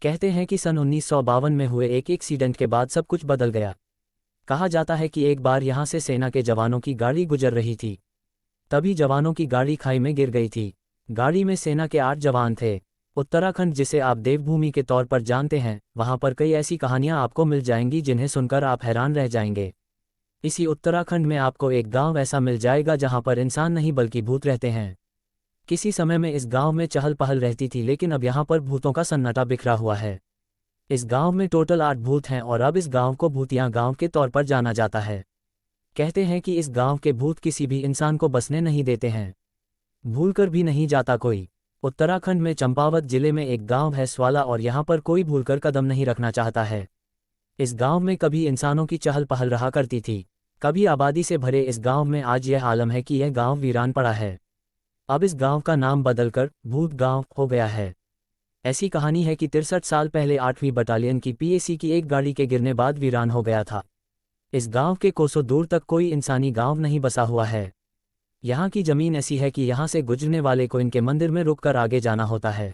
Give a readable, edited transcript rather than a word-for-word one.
कहते हैं कि सन 1952 में हुए एक एक्सीडेंट के बाद सब कुछ बदल गया। कहा जाता है कि एक बार यहाँ से सेना के जवानों की गाड़ी गुजर रही थी। तभी जवानों की गाड़ी खाई में गिर गई थी। गाड़ी में सेना के 8 जवान थे। उत्तराखंड, जिसे आप देवभूमि के तौर पर जानते हैं, वहाँ पर कई ऐसी कहानियाँ आपको मिल जाएंगी जिन्हें सुनकर आप हैरान रह जाएंगे। इसी उत्तराखंड में आपको एक गांव ऐसा मिल जाएगा जहाँ पर इंसान नहीं बल्कि भूत रहते हैं। किसी समय में इस गांव में चहल पहल रहती थी, लेकिन अब यहाँ पर भूतों का सन्नाटा बिखरा हुआ है। इस गांव में टोटल 8 भूत हैं और अब इस गांव को भूतिया गांव के तौर पर जाना जाता है। कहते हैं कि इस गांव के भूत किसी भी इंसान को बसने नहीं देते हैं, भूलकर भी नहीं जाता कोई। उत्तराखंड में चंपावत जिले में एक गांव है स्वाला, और यहाँ पर कोई भूलकर कदम नहीं रखना चाहता है। इस गांव में कभी इंसानों की चहल पहल रहा करती थी, कभी आबादी से भरे इस गांव में आज यह आलम है कि यह गांव वीरान पड़ा है। अब इस गांव का नाम बदलकर भूत गांव हो गया है। ऐसी कहानी है कि 63 साल पहले 8वीं बटालियन की पीएसी की एक गाड़ी के गिरने बाद वीरान हो गया था। इस गांव के कोसों दूर तक कोई इंसानी गांव नहीं बसा हुआ है। यहाँ की जमीन ऐसी है कि यहाँ से गुजरने वाले को इनके मंदिर में रुककर आगे जाना होता है।